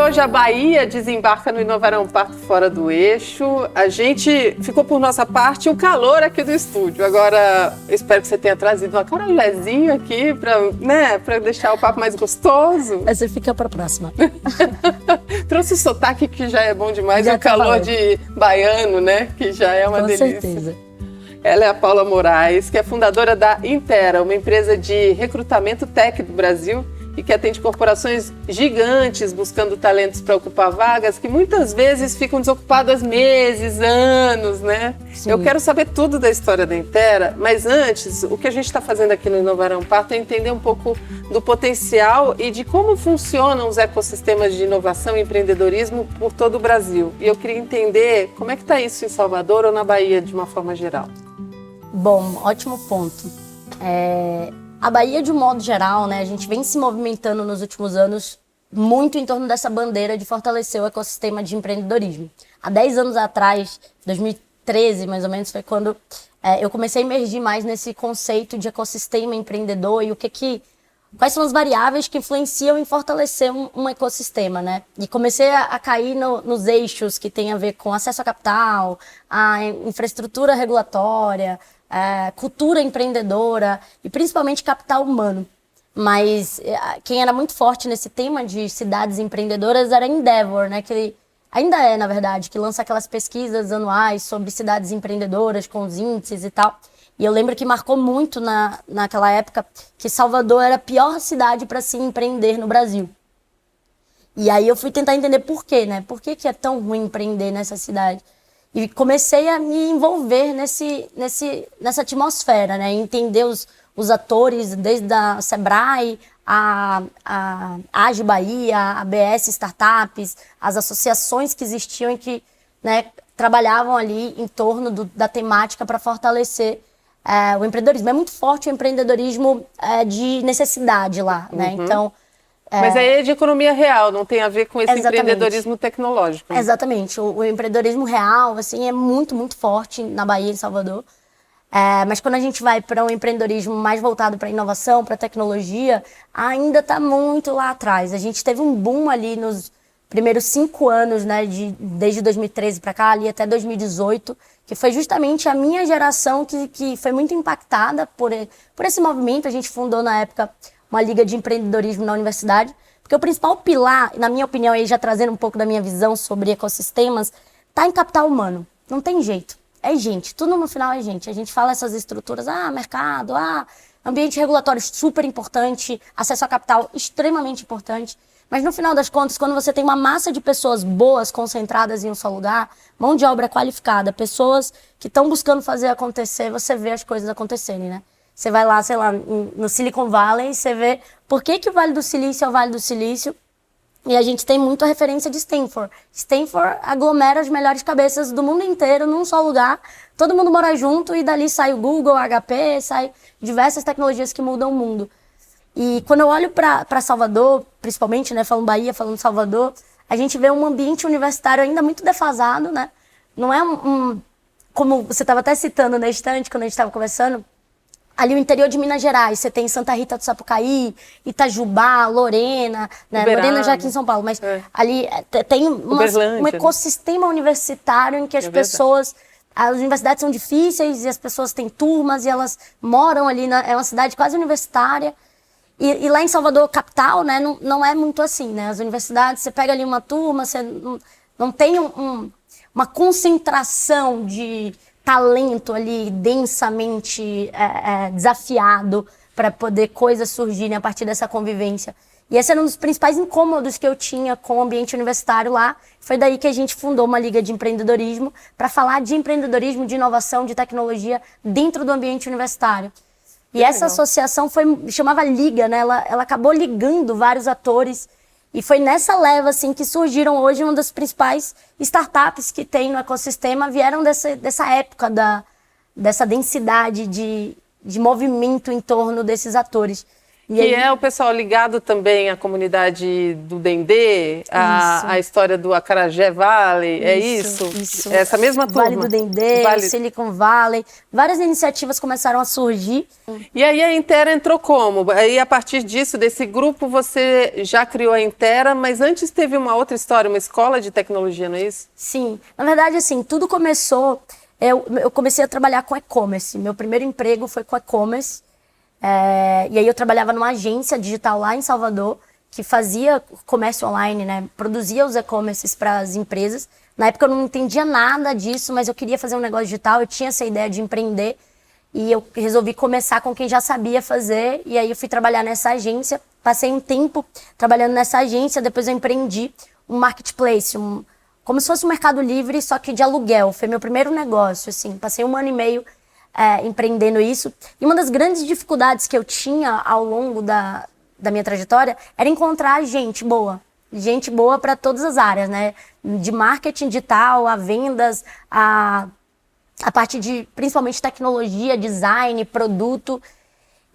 hoje a Bahia desembarca no Inovarão Parto Fora do Eixo. A gente ficou por nossa parte o calor aqui do estúdio. Agora, eu espero que você tenha trazido uma caramelinho aqui para deixar o papo mais gostoso. Essa fica para a próxima. Trouxe o sotaque, que já é bom demais, Já o calor de baiano, né? Que já é uma delícia. Com certeza. Ela é a Paula Moraes, que é fundadora da Intera, uma empresa de recrutamento tech do Brasil e que atende corporações gigantes buscando talentos para ocupar vagas que muitas vezes ficam desocupadas meses, anos, né? Sim. Eu quero saber tudo da história da Intera, mas antes, o que a gente está fazendo aqui no Inovarão Parto é entender um pouco do potencial e de como funcionam os ecossistemas de inovação e empreendedorismo por todo o Brasil. E eu queria entender como é que está isso em Salvador ou na Bahia, de uma forma geral. Bom, ótimo ponto. A Bahia, de um modo geral, né, a gente vem se movimentando nos últimos anos muito em torno dessa bandeira de fortalecer o ecossistema de empreendedorismo. Há 10 anos atrás, 2013 mais ou menos, foi quando eu comecei a emergir mais nesse conceito de ecossistema empreendedor e quais são as variáveis que influenciam em fortalecer um ecossistema, né? E comecei a cair nos eixos que tem a ver com acesso a capital, a infraestrutura regulatória, cultura empreendedora e principalmente capital humano. Mas quem era muito forte nesse tema de cidades empreendedoras era a Endeavor, né? Que ainda é, na verdade, que lança aquelas pesquisas anuais sobre cidades empreendedoras com os índices e tal. E eu lembro que marcou muito naquela época que Salvador era a pior cidade para se empreender no Brasil. E aí eu fui tentar entender por quê, né? Por que é tão ruim empreender nessa cidade? E comecei a me envolver nessa atmosfera, né? Entender os atores, desde a Sebrae, a Age Bahia, a ABS Startups, as associações que existiam e que, né, trabalhavam ali em torno da temática para fortalecer o empreendedorismo. É muito forte o empreendedorismo de necessidade lá, né? Então... Mas aí é de economia real, não tem a ver com esse empreendedorismo tecnológico. Né? Exatamente. O empreendedorismo real, assim, é muito, muito forte na Bahia e em Salvador. Mas quando a gente vai para um empreendedorismo mais voltado para inovação, para tecnologia, ainda está muito lá atrás. A gente teve um boom ali nos primeiros 5 anos, né, desde 2013 para cá, ali até 2018, que foi justamente a minha geração que foi muito impactada por esse movimento. A gente fundou, na época, uma liga de empreendedorismo na universidade, porque o principal pilar, na minha opinião, aí já trazendo um pouco da minha visão sobre ecossistemas, está em capital humano. Não tem jeito. É gente. Tudo no final é gente. A gente fala essas estruturas, mercado, ambiente regulatório super importante, acesso a capital extremamente importante. Mas no final das contas, quando você tem uma massa de pessoas boas concentradas em um só lugar, mão de obra qualificada, pessoas que estão buscando fazer acontecer, você vê as coisas acontecerem, né? Você vai lá, sei lá, no Silicon Valley, você vê por que o Vale do Silício é o Vale do Silício. E a gente tem muito a referência de Stanford. Stanford aglomera as melhores cabeças do mundo inteiro num só lugar. Todo mundo mora junto e dali sai o Google, HP, sai diversas tecnologias que mudam o mundo. E quando eu olho para Salvador, principalmente, né, falando Bahia, falando Salvador, a gente vê um ambiente universitário ainda muito defasado, né? Não é como você estava até citando na estante, quando a gente estava conversando, ali o interior de Minas Gerais, você tem Santa Rita do Sapucaí, Itajubá, Lorena, né? Lorena já aqui em São Paulo, mas ali tem um ecossistema universitário em que as pessoas... As universidades são difíceis e as pessoas têm turmas e elas moram ali, é uma cidade quase universitária. E lá em Salvador, capital, né, não é muito assim, né? As universidades, você pega ali uma turma, você não tem uma concentração de talento ali densamente desafiado para poder coisas surgirem a partir dessa convivência. E esse era um dos principais incômodos que eu tinha com o ambiente universitário lá. Foi daí que a gente fundou uma liga de empreendedorismo para falar de empreendedorismo, de inovação, de tecnologia dentro do ambiente universitário. E essa associação chamava Liga, né? Ela acabou ligando vários atores. E foi nessa leva assim, que surgiram hoje uma das principais startups que tem no ecossistema, vieram dessa época, dessa densidade de movimento em torno desses atores. Que é o pessoal ligado também à comunidade do Dendê, a história do Acarajé Valley, é isso? Isso. Essa mesma turma? Vale do Dendê, Silicon Valley, várias iniciativas começaram a surgir. E aí a Intera entrou como? Aí a partir disso, desse grupo, você já criou a Intera, mas antes teve uma outra história, uma escola de tecnologia, não é isso? Sim, na verdade assim, tudo começou, eu comecei a trabalhar com e-commerce, meu primeiro emprego foi com e-commerce. E aí eu trabalhava numa agência digital lá em Salvador, que fazia comércio online, né? Produzia os e-commerces para as empresas. Na época eu não entendia nada disso, mas eu queria fazer um negócio digital, eu tinha essa ideia de empreender. E eu resolvi começar com quem já sabia fazer, e aí eu fui trabalhar nessa agência. Passei um tempo trabalhando nessa agência, depois eu empreendi um marketplace, como se fosse um Mercado Livre, só que de aluguel. Foi meu primeiro negócio, assim. Passei 1 ano e meio empreendendo isso. E uma das grandes dificuldades que eu tinha ao longo da minha trajetória era encontrar gente boa. Gente boa para todas as áreas, né? De marketing digital, a vendas, a parte de, principalmente, tecnologia, design, produto.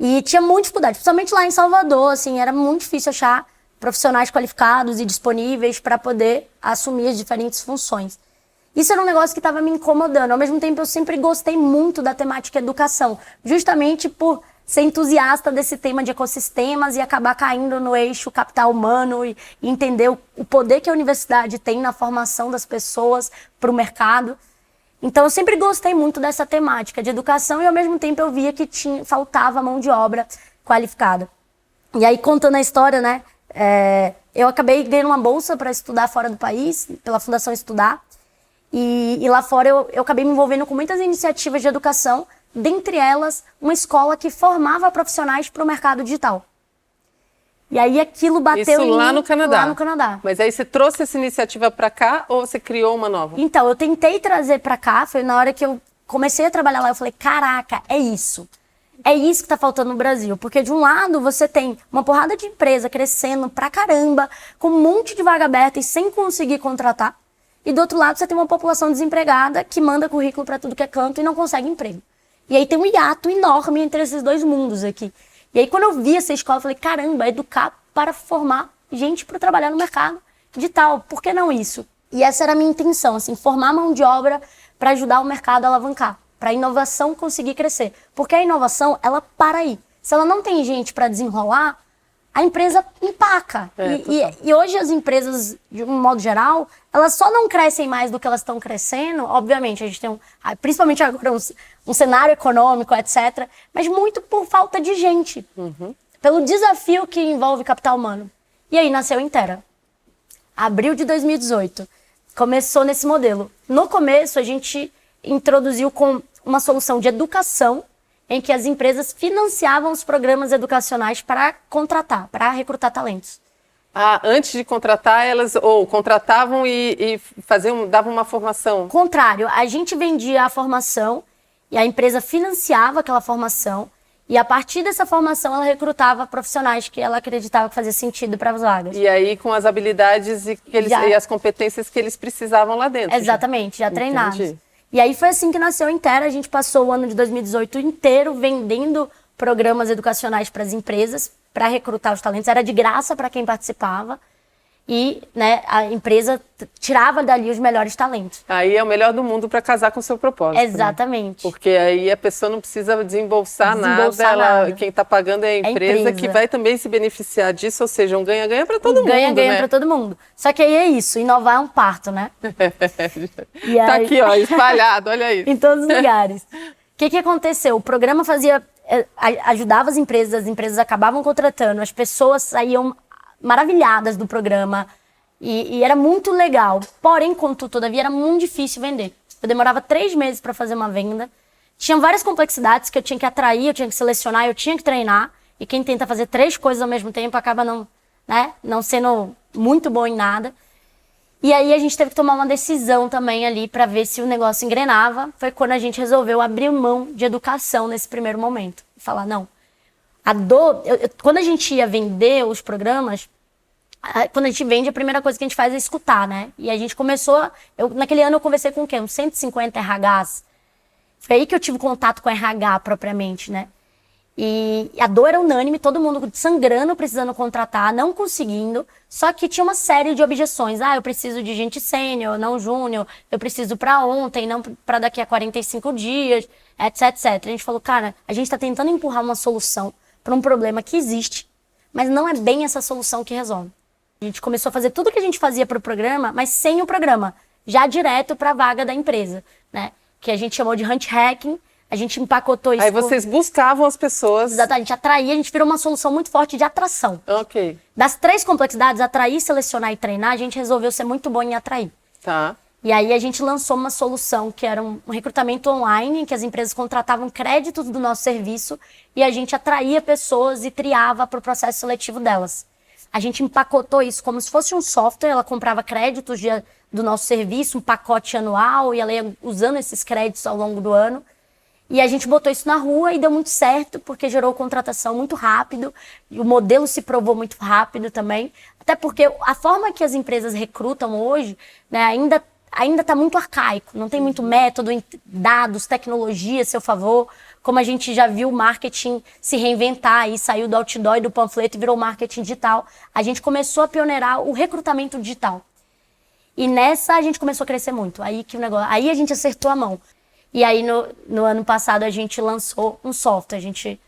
E tinha muita dificuldade, principalmente lá em Salvador, assim, era muito difícil achar profissionais qualificados e disponíveis para poder assumir as diferentes funções. Isso era um negócio que estava me incomodando. Ao mesmo tempo, eu sempre gostei muito da temática educação, justamente por ser entusiasta desse tema de ecossistemas e acabar caindo no eixo capital humano e entender o poder que a universidade tem na formação das pessoas para o mercado. Então, eu sempre gostei muito dessa temática de educação e, ao mesmo tempo, eu via que faltava mão de obra qualificada. E aí, contando a história, né, eu acabei ganhando uma bolsa para estudar fora do país, pela Fundação Estudar. E lá fora eu acabei me envolvendo com muitas iniciativas de educação, dentre elas uma escola que formava profissionais para o mercado digital. E aí aquilo bateu isso lá no Canadá? Lá no Canadá. Mas aí você trouxe essa iniciativa para cá ou você criou uma nova? Então, eu tentei trazer para cá, foi na hora que eu comecei a trabalhar lá, eu falei, caraca, é isso. É isso que está faltando no Brasil. Porque de um lado você tem uma porrada de empresa crescendo pra caramba, com um monte de vaga aberta e sem conseguir contratar. E do outro lado você tem uma população desempregada que manda currículo para tudo que é canto e não consegue emprego. E aí tem um hiato enorme entre esses dois mundos aqui. E aí quando eu vi essa escola, eu falei, caramba, educar para formar gente para trabalhar no mercado digital. Por que não isso? E essa era a minha intenção, assim, formar mão de obra para ajudar o mercado a alavancar, para a inovação conseguir crescer. Porque a inovação, ela para aí. Se ela não tem gente para desenrolar, a empresa empaca. E hoje as empresas, de um modo geral, elas só não crescem mais do que elas estão crescendo. Obviamente, a gente tem, principalmente agora, um cenário econômico, etc. Mas muito por falta de gente. Pelo desafio que envolve capital humano. E aí nasceu a Intera. Abril de 2018. Começou nesse modelo. No começo, a gente introduziu com uma solução de educação, em que as empresas financiavam os programas educacionais para contratar, para recrutar talentos. Antes de contratar, elas contratavam e davam uma formação? Contrário, a gente vendia a formação e a empresa financiava aquela formação e a partir dessa formação ela recrutava profissionais que ela acreditava que fazia sentido para as vagas. E aí com as habilidades e as competências que eles precisavam lá dentro. Exatamente, já treinados. E aí foi assim que nasceu a Intera. A gente passou o ano de 2018 inteiro vendendo programas educacionais para as empresas, para recrutar os talentos. Era de graça para quem participava. E, né, a empresa tirava dali os melhores talentos. Aí é o melhor do mundo para casar com o seu propósito. Exatamente. Né? Porque aí a pessoa não precisa desembolsar nada. Quem está pagando é a empresa que vai também se beneficiar disso. Ou seja, um ganha-ganha para todo mundo. Ganha-ganha né? para todo mundo. Só que aí é isso, inovar é um parto, né? Tá aqui, ó, espalhado, olha isso. Em todos os lugares. O que aconteceu? O programa ajudava as empresas acabavam contratando, as pessoas saíam maravilhadas do programa e era muito legal. Porém, contudo, todavia, era muito difícil vender. Eu demorava 3 meses para fazer uma venda. Tinha várias complexidades que eu tinha que atrair, eu tinha que selecionar, eu tinha que treinar. E quem tenta fazer 3 coisas ao mesmo tempo acaba não sendo muito bom em nada. E aí a gente teve que tomar uma decisão também ali para ver se o negócio engrenava. Foi quando a gente resolveu abrir mão de educação nesse primeiro momento. Falar, não. Quando a gente ia vender os programas, quando a gente vende, a primeira coisa que a gente faz é escutar, né? E a gente começou... naquele ano eu conversei com o quê? Uns 150 RHs. Foi aí que eu tive contato com RH propriamente, né? E a dor era unânime, todo mundo sangrando, precisando contratar, não conseguindo. Só que tinha uma série de objeções. Eu preciso de gente sênior, não júnior. Eu preciso para ontem, não para daqui a 45 dias, etc, etc. A gente falou, cara, a gente está tentando empurrar uma solução para um problema que existe, mas não é bem essa solução que resolve. A gente começou a fazer tudo o que a gente fazia para o programa, mas sem o programa, já direto para a vaga da empresa, né? Que a gente chamou de hunt hacking. A gente empacotou isso. Aí vocês buscavam as pessoas. Exatamente, atrair, a gente virou uma solução muito forte de atração. Ok. Das 3 complexidades, atrair, selecionar e treinar, a gente resolveu ser muito bom em atrair. Tá. E aí a gente lançou uma solução que era um recrutamento online, em que as empresas contratavam créditos do nosso serviço e a gente atraía pessoas e triava para o processo seletivo delas. A gente empacotou isso como se fosse um software, ela comprava créditos do nosso serviço, um pacote anual, e ela ia usando esses créditos ao longo do ano. E a gente botou isso na rua e deu muito certo, porque gerou contratação muito rápido, e o modelo se provou muito rápido também, até porque a forma que as empresas recrutam hoje, né, ainda está muito arcaico, não tem muito método, dados, tecnologia a seu favor, como a gente já viu o marketing se reinventar e saiu do outdoor e do panfleto e virou marketing digital. A gente começou a pioneirar o recrutamento digital. E nessa a gente começou a crescer muito, aí a gente acertou a mão. E aí, no ano passado, a gente lançou um software. A gente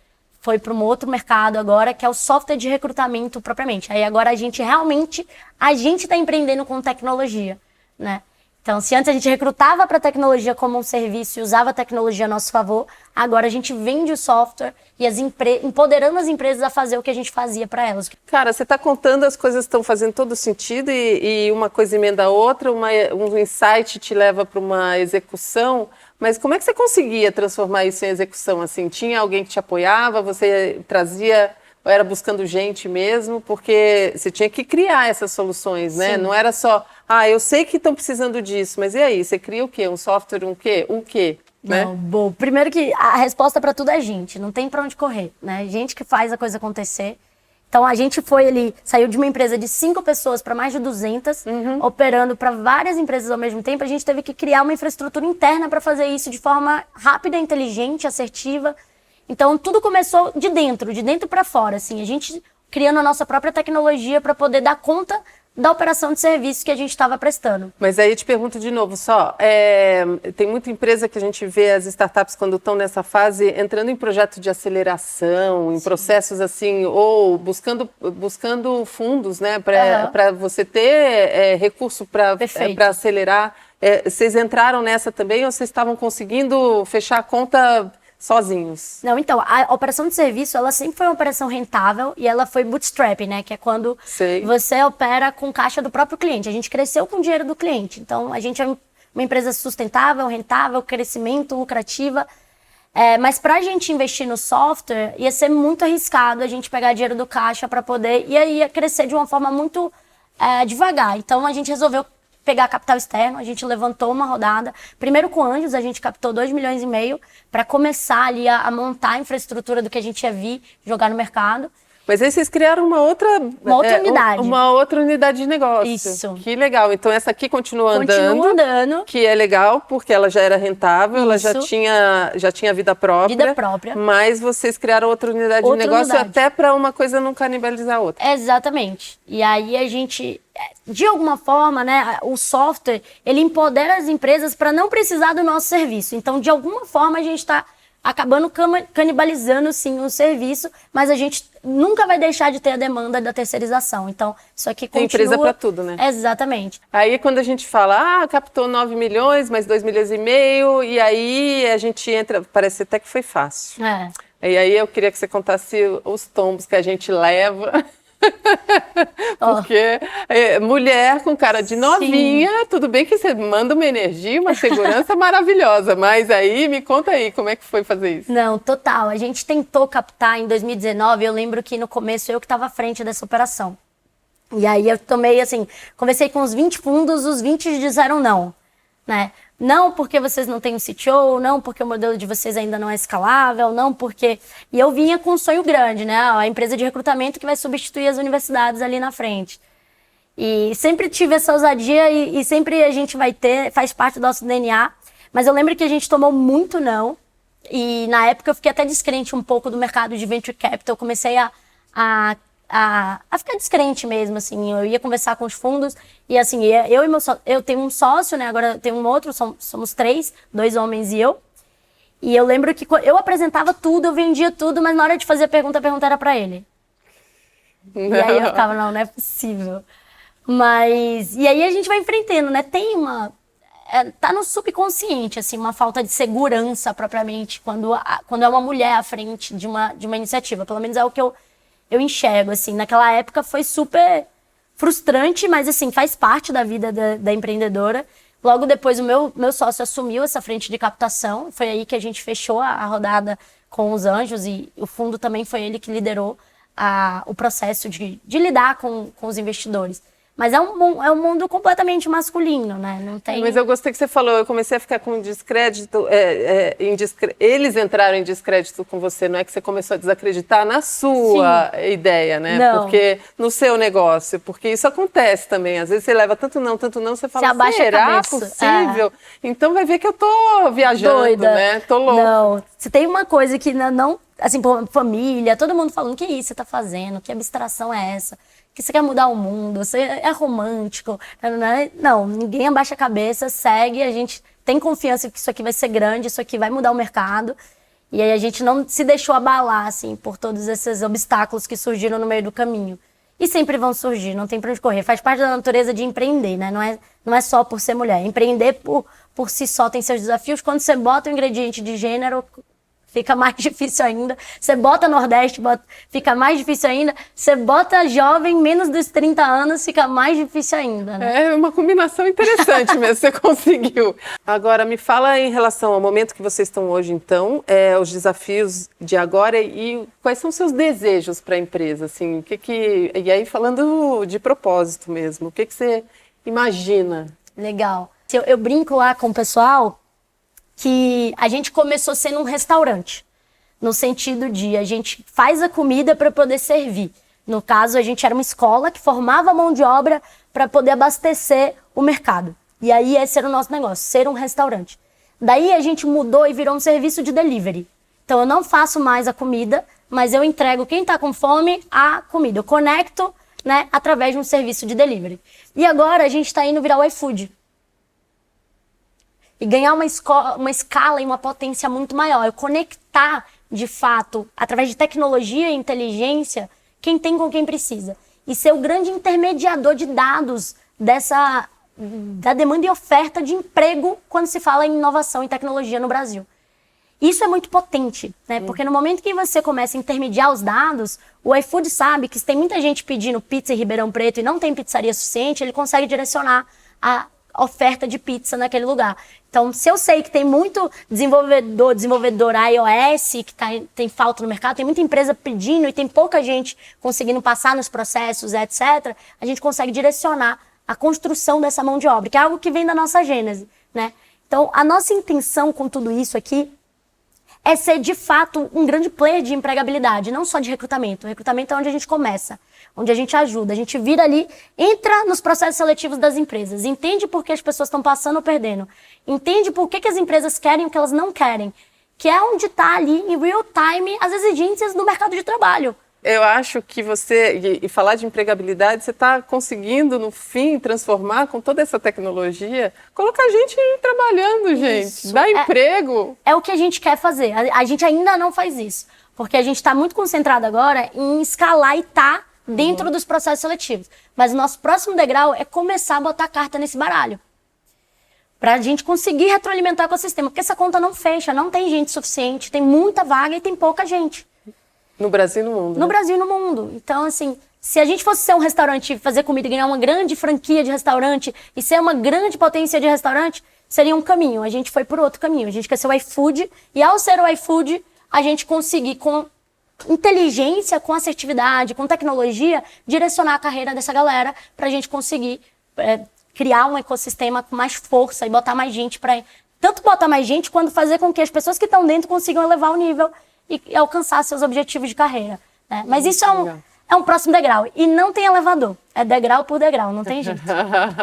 foi para um outro mercado agora, que é o software de recrutamento propriamente. Aí agora a gente está empreendendo com tecnologia, né? Então, se antes a gente recrutava para a tecnologia como um serviço e usava a tecnologia a nosso favor, agora a gente vende o software e empoderando as empresas a fazer o que a gente fazia para elas. Cara, você está contando, as coisas estão fazendo todo sentido e uma coisa emenda a outra, um insight te leva para uma execução, mas como é que você conseguia transformar isso em execução? Assim, tinha alguém que te apoiava, você trazia, ou era buscando gente mesmo? Porque você tinha que criar essas soluções, né? Sim. Não era só, eu sei que estão precisando disso, mas e aí? Você cria o quê? Um software, um quê? Um quê? Né? Não, bom, primeiro que a resposta para tudo é gente, não tem para onde correr, né? Gente que faz a coisa acontecer. Então a gente saiu de uma empresa de 5 pessoas para mais de 200, operando para várias empresas ao mesmo tempo. A gente teve que criar uma infraestrutura interna para fazer isso de forma rápida, inteligente, assertiva. Então tudo começou de dentro para fora, assim, a gente criando a nossa própria tecnologia para poder dar conta da operação de serviço que a gente estava prestando. Mas aí eu te pergunto de novo tem muita empresa que a gente vê as startups quando estão nessa fase entrando em projeto de aceleração, em processos assim, ou buscando fundos, né, para você ter recurso para acelerar. Vocês entraram nessa também ou vocês estavam conseguindo fechar a conta sozinhos? Não, então, a operação de serviço, ela sempre foi uma operação rentável e ela foi bootstrap, né? Que é quando você opera com caixa do próprio cliente. A gente cresceu com o dinheiro do cliente. Então, a gente é uma empresa sustentável, rentável, crescimento, lucrativa. Mas para a gente investir no software, ia ser muito arriscado a gente pegar dinheiro do caixa para poder... E aí ia crescer de uma forma muito devagar. Então, a gente resolveu pegar capital externo, a gente levantou uma rodada. Primeiro com Anjos, a gente captou 2,5 milhões para começar ali a montar a infraestrutura do que a gente ia vir jogar no mercado. Mas aí vocês criaram uma outra unidade. Uma outra unidade de negócio. Isso. Que legal. Então essa aqui continua andando. Continua andando. Que é legal, porque ela já era rentável, ela já tinha vida própria. Vida própria. Mas vocês criaram outra unidade de negócio até para uma coisa não canibalizar a outra. Exatamente. E aí a gente, de alguma forma, né, o software, ele empodera as empresas para não precisar do nosso serviço. Então, de alguma forma, a gente está acabando canibalizando, sim, o serviço, mas a gente nunca vai deixar de ter a demanda da terceirização. Então, isso aqui continua... Tem empresa para tudo, né? Exatamente. Aí, quando a gente fala, captou 9 milhões, mais 2,5 milhões, e aí a gente entra... Parece até que foi fácil. E aí eu queria que você contasse os tombos que a gente leva... Porque mulher com cara de novinha, sim. Tudo bem que você manda uma energia, uma segurança maravilhosa, mas aí me conta aí, como é que foi fazer isso? Não, total, a gente tentou captar em 2019, eu lembro que no começo eu que estava à frente dessa operação. E aí eu tomei assim, conversei com os 20 fundos, os 20 disseram não, né? Não porque vocês não têm um CTO, não porque o modelo de vocês ainda não é escalável, não porque... E eu vinha com um sonho grande, né? A empresa de recrutamento que vai substituir as universidades ali na frente. E sempre tive essa ousadia e sempre a gente vai ter, faz parte do nosso DNA. Mas eu lembro que a gente tomou muito não. E na época eu fiquei até descrente um pouco do mercado de venture capital. Eu comecei a ficar descrente mesmo, assim. Eu ia conversar com os fundos e, assim, eu tenho um sócio, né? Agora eu tenho um outro, somos 3, 2 homens e eu. E eu lembro que eu apresentava tudo, eu vendia tudo, mas na hora de fazer a pergunta era pra ele. Não. E aí eu ficava, não é possível. E aí a gente vai enfrentando, né? Tem tá no subconsciente, assim, uma falta de segurança propriamente quando é uma mulher à frente de uma iniciativa. Pelo menos é o que eu enxergo, assim. Naquela época foi super frustrante, mas, assim, faz parte da vida da empreendedora. Logo depois o meu sócio assumiu essa frente de captação. Foi aí que a gente fechou a rodada com os anjos e o fundo também foi ele que liderou o processo de lidar com os investidores. Mas é um mundo completamente masculino, né? Não tem... Mas eu gostei que você falou, eu comecei a ficar com descrédito, eles entraram em descrédito com você, não é que você começou a desacreditar na sua ideia, né? Não. Porque no seu negócio, porque isso acontece também, às vezes você leva tanto não, você fala, será possível? Então vai ver que eu tô viajando, doida, né? Tô louca. Não, se tem uma coisa que não assim, família, todo mundo falando, que isso você tá fazendo? Que abstração é essa? Que você quer mudar o mundo, você é romântico. Não, ninguém abaixa a cabeça, segue, a gente tem confiança que isso aqui vai ser grande, isso aqui vai mudar o mercado. E aí a gente não se deixou abalar, assim, por todos esses obstáculos que surgiram no meio do caminho. E sempre vão surgir, não tem pra onde correr. Faz parte da natureza de empreender, né? Não é só por ser mulher. Empreender por si só tem seus desafios. Quando você bota o ingrediente de gênero, fica mais difícil ainda. Você bota Nordeste, fica mais difícil ainda. Você bota jovem, menos dos 30 anos, fica mais difícil ainda, né? É uma combinação interessante mesmo, você conseguiu. Agora, me fala em relação ao momento que vocês estão hoje, então, os desafios de agora e quais são os seus desejos para a empresa, assim, e aí falando de propósito mesmo, o que você imagina? Legal. Eu brinco lá com o pessoal que a gente começou sendo um restaurante, no sentido de a gente faz a comida para poder servir. No caso, a gente era uma escola que formava mão de obra para poder abastecer o mercado. E aí esse era o nosso negócio, ser um restaurante. Daí a gente mudou e virou um serviço de delivery. Então eu não faço mais a comida, mas eu entrego quem está com fome a comida. Eu conecto, né, através de um serviço de delivery. E agora a gente está indo virar o iFood. E ganhar uma escala e uma potência muito maior. Eu conectar, de fato, através de tecnologia e inteligência, quem tem com quem precisa. E ser o grande intermediador de dados da demanda e oferta de emprego quando se fala em inovação e tecnologia no Brasil. Isso é muito potente, né? Porque no momento que você começa a intermediar os dados, o iFood sabe que se tem muita gente pedindo pizza em Ribeirão Preto e não tem pizzaria suficiente, ele consegue direcionar a oferta de pizza naquele lugar. Então, se eu sei que tem muito desenvolvedor iOS, que tem falta no mercado, tem muita empresa pedindo e tem pouca gente conseguindo passar nos processos, etc., a gente consegue direcionar a construção dessa mão de obra, que é algo que vem da nossa gênese, né? Então, a nossa intenção com tudo isso aqui é ser, de fato, um grande player de empregabilidade, não só de recrutamento. O recrutamento é onde a gente começa, onde a gente ajuda, a gente vira ali, entra nos processos seletivos das empresas, entende por que as pessoas estão passando ou perdendo, entende por que as empresas querem o que elas não querem, que é onde está ali, em real time, as exigências do mercado de trabalho. Eu acho que você, e falar de empregabilidade, você está conseguindo, no fim, transformar com toda essa tecnologia, colocar gente trabalhando, gente, Isso. dar emprego. É o que a gente quer fazer. A gente ainda não faz isso, porque a gente está muito concentrado agora em escalar e estar dentro dos processos seletivos. Mas o nosso próximo degrau é começar a botar carta nesse baralho. Para a gente conseguir retroalimentar o ecossistema, porque essa conta não fecha, não tem gente suficiente, tem muita vaga e tem pouca gente. No Brasil e no mundo. No Brasil e no mundo. Então, assim, se a gente fosse ser um restaurante, fazer comida e ganhar uma grande franquia de restaurante e ser uma grande potência de restaurante, seria um caminho. A gente foi por outro caminho. A gente quer ser o iFood e, ao ser o iFood, a gente conseguir, com inteligência, com assertividade, com tecnologia, direcionar a carreira dessa galera para a gente conseguir criar um ecossistema com mais força e botar mais gente para... Tanto botar mais gente, quanto fazer com que as pessoas que estão dentro consigam elevar o nível e alcançar seus objetivos de carreira, né? Mas isso é um próximo degrau. E não tem elevador. É degrau por degrau, não tem jeito.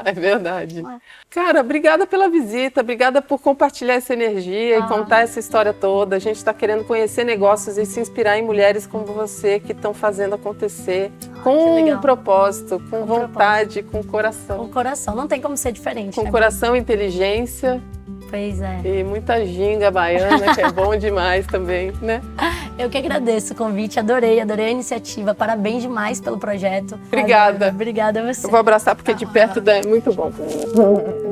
É verdade. Cara, obrigada pela visita, obrigada por compartilhar essa energia e contar essa história toda. A gente está querendo conhecer negócios e se inspirar em mulheres como você que estão fazendo acontecer com um propósito, com vontade, com coração. Com coração, não tem como ser diferente. Com coração, inteligência. Pois é. E muita ginga baiana, que é bom demais também, né? Eu que agradeço o convite, adorei a iniciativa. Parabéns demais pelo projeto. Obrigada. Obrigada a você. Eu vou abraçar porque de perto é muito bom.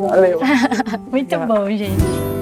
Valeu. Muito bom, gente.